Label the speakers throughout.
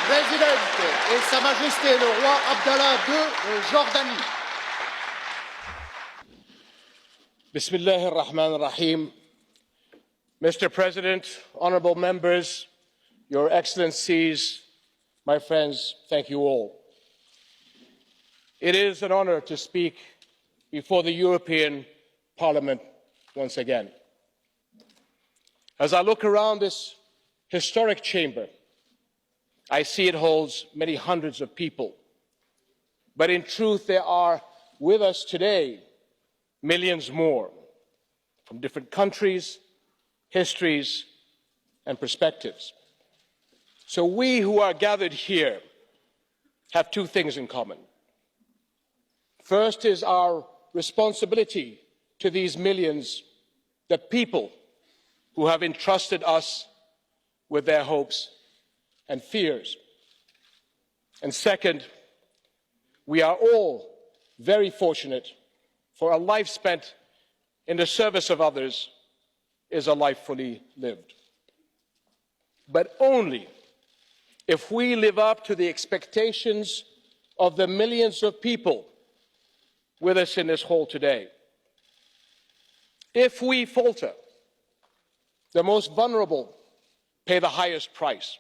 Speaker 1: Presidente et Sa Majesté le roi Abdallah II de Jordanie.
Speaker 2: Bismillah ar-Rahman ar-Rahim. Mr. President, honorable members, Your Excellencies, my friends, thank you all. It is an honor to speak before the European Parliament once again. As I look around this historic chamber, I see it holds many hundreds of people. But in truth, there are with us today millions more from different countries, histories, and perspectives. So we who are gathered here have two things in common. First is our responsibility to these millions, the people who have entrusted us with their hopes and fears. And second, we are all very fortunate, for a life spent in the service of others is a life fully lived. But only if we live up to the expectations of the millions of people with us in this hall today. If we falter, the most vulnerable pay the highest price.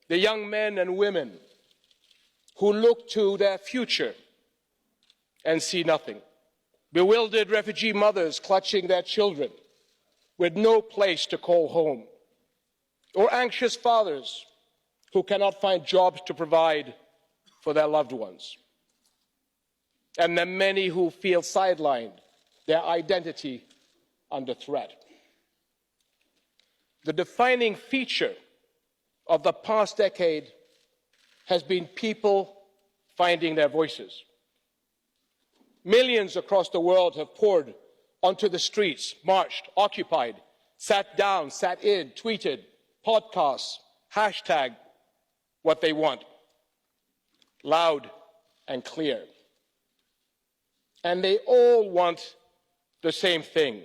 Speaker 2: The young men and women who look to their future and see nothing. Bewildered refugee mothers clutching their children with no place to call home. Or anxious fathers who cannot find jobs to provide for their loved ones. And the many who feel sidelined, their identity under threat. The defining feature of the past decade has been people finding their voices. Millions across the world have poured onto the streets, marched, occupied, sat down, sat in, tweeted, podcasts, hashtag what they want, loud and clear. And they all want the same thing,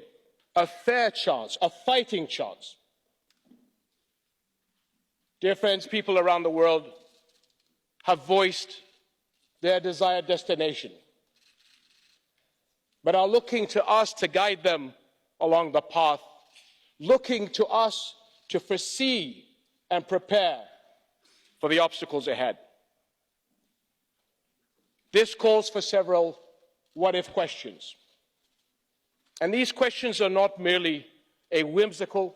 Speaker 2: a fair chance, a fighting chance. Dear friends, people around the world have voiced their desired destination, but are looking to us to guide them along the path, looking to us to foresee and prepare for the obstacles ahead. This calls for several what-if questions. And these questions are not merely a whimsical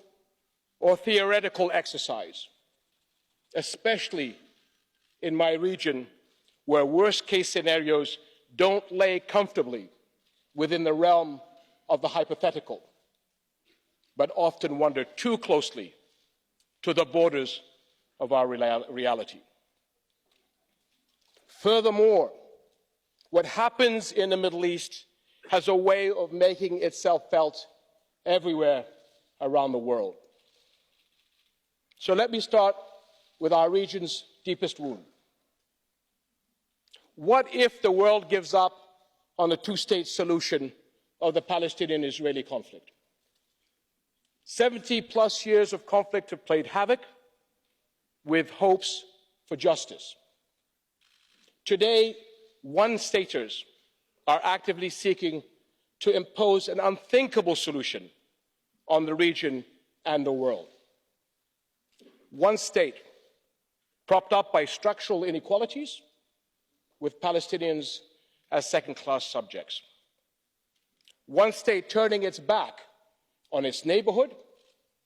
Speaker 2: or theoretical exercise, especially in my region where worst-case scenarios don't lay comfortably within the realm of the hypothetical, but often wander too closely to the borders of our reality. Furthermore, what happens in the Middle East has a way of making itself felt everywhere around the world. So let me start with our region's deepest wound. What if the world gives up on the two-state solution of the Palestinian-Israeli conflict? 70-plus years of conflict have played havoc with hopes for justice. Today, one-staters are actively seeking to impose an unthinkable solution on the region and the world. One state, propped up by structural inequalities, with Palestinians as second-class subjects. One state turning its back on its neighborhood,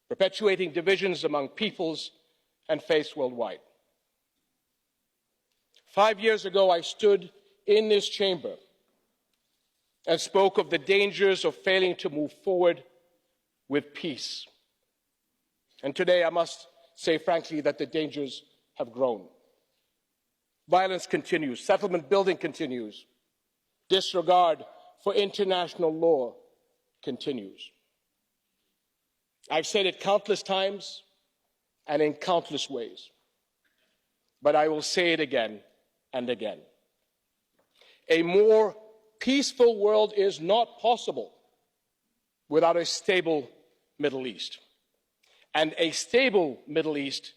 Speaker 2: perpetuating divisions among peoples and faiths worldwide. 5 years ago, I stood in this chamber and spoke of the dangers of failing to move forward with peace. And today, I must say frankly that the dangers have grown. Violence continues, settlement building continues, disregard for international law continues. I've said it countless times and in countless ways, but I will say it again and again. A more peaceful world is not possible without a stable Middle East. And a stable Middle East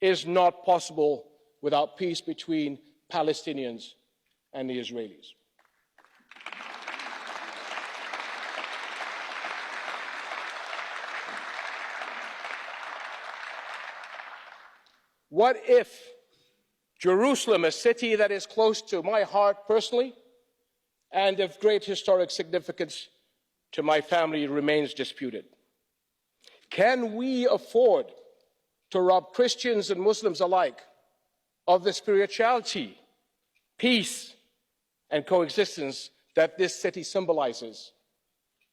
Speaker 2: is not possible without peace between Palestinians and the Israelis. What if Jerusalem, a city that is close to my heart personally and of great historic significance to my family, remains disputed? Can we afford to rob Christians and Muslims alike of the spirituality, peace, and coexistence that this city symbolizes,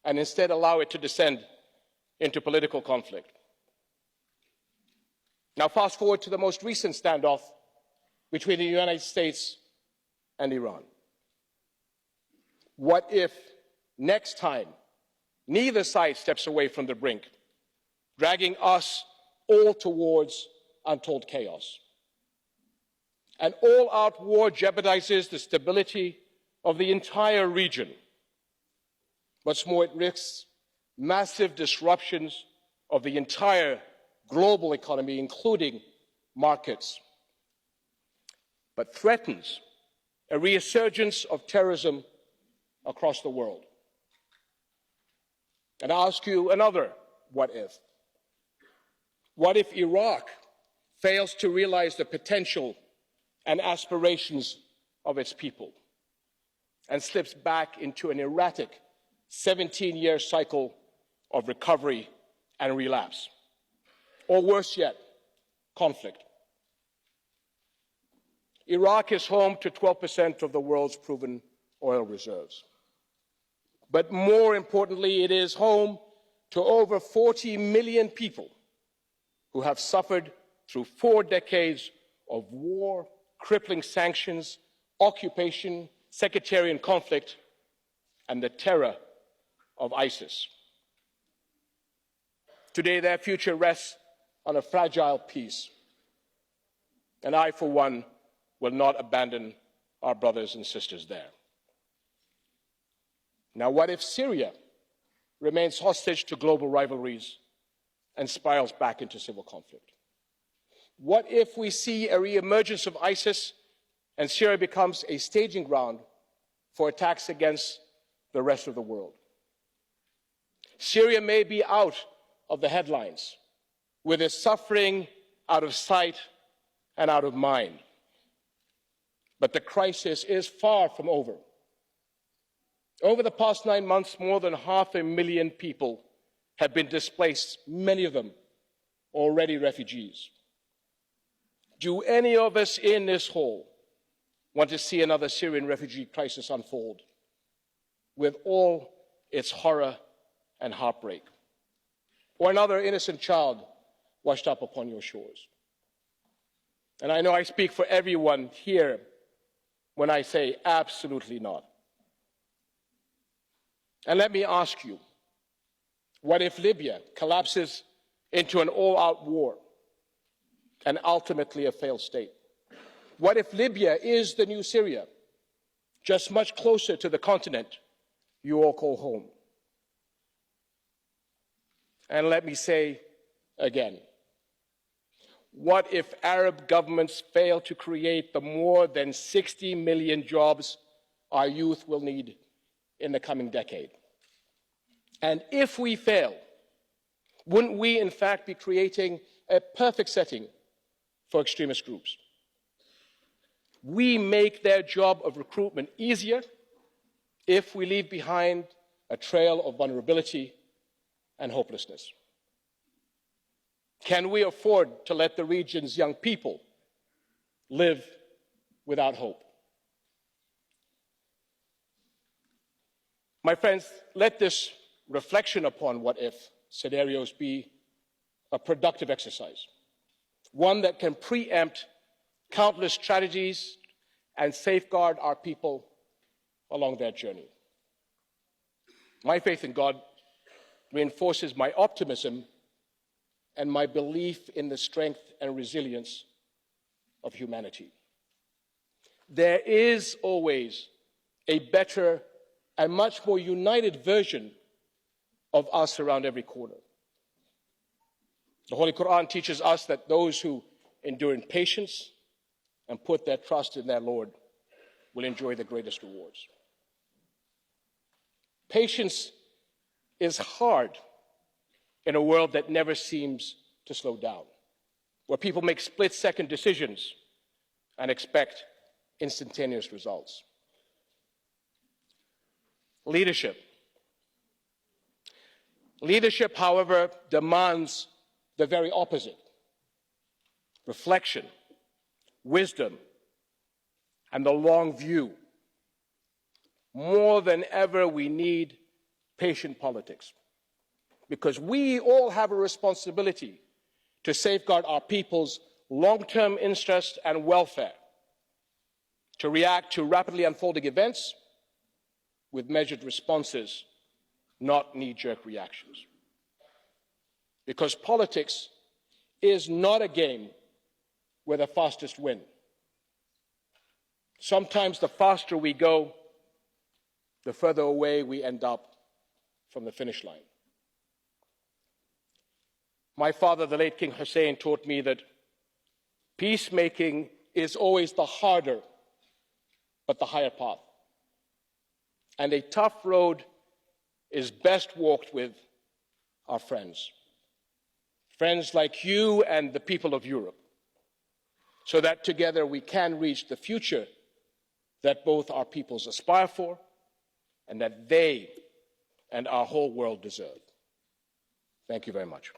Speaker 2: and instead allow it to descend into political conflict? Now, fast forward to the most recent standoff between the United States and Iran. What if next time neither side steps away from the brink, dragging us all towards untold chaos? An all-out war jeopardizes the stability of the entire region. What's more, it risks massive disruptions of the entire global economy, including markets, but threatens a resurgence of terrorism across the world. And I ask you another what if. What if Iraq fails to realize the potential and aspirations of its people and slips back into an erratic 17-year cycle of recovery and relapse? Or worse yet, conflict. Iraq is home to 12% of the world's proven oil reserves. But more importantly, it is home to over 40 million people who have suffered through 4 decades of war, crippling sanctions, occupation, sectarian conflict, and the terror of ISIS. Today, their future rests on a fragile peace. And I, for one, will not abandon our brothers and sisters there. Now, what if Syria remains hostage to global rivalries and spirals back into civil conflict? What if we see a reemergence of ISIS and Syria becomes a staging ground for attacks against the rest of the world? Syria may be out of the headlines, with its suffering out of sight and out of mind. But the crisis is far from over. Over the past 9 months, more than 500,000 people have been displaced, many of them already refugees. Do any of us in this hall want to see another Syrian refugee crisis unfold with all its horror and heartbreak? Or another innocent child washed up upon your shores? And I know I speak for everyone here when I say absolutely not. And let me ask you, what if Libya collapses into an all-out war and ultimately a failed state? What if Libya is the new Syria, just much closer to the continent you all call home? And let me say again, what if Arab governments fail to create the more than 60 million jobs our youth will need in the coming decade? And if we fail, wouldn't we in fact be creating a perfect setting for extremist groups? We make their job of recruitment easier if we leave behind a trail of vulnerability and hopelessness. Can we afford to let the region's young people live without hope? My friends, let this reflection upon what if scenarios be a productive exercise, one that can preempt countless tragedies and safeguard our people along their journey. My faith in God reinforces my optimism and my belief in the strength and resilience of humanity. There is always a better and much more united version of us around every corner. The Holy Quran teaches us that those who enduring patience and put their trust in their Lord will enjoy the greatest rewards. Patience is hard in a world that never seems to slow down, where people make split-second decisions and expect instantaneous results. Leadership. Leadership, however, demands the very opposite: reflection, wisdom, and the long view. More than ever, we need patient politics, because we all have a responsibility to safeguard our people's long-term interests and welfare, to react to rapidly unfolding events with measured responses, not knee-jerk reactions. Because politics is not a game where the fastest win. Sometimes the faster we go, the further away we end up from the finish line. My father, the late King Hussein, taught me that peacemaking is always the harder but the higher path. And a tough road is best walked with our friends. Friends like you and the people of Europe, so that together we can reach the future that both our peoples aspire for and that they and our whole world deserve. Thank you very much.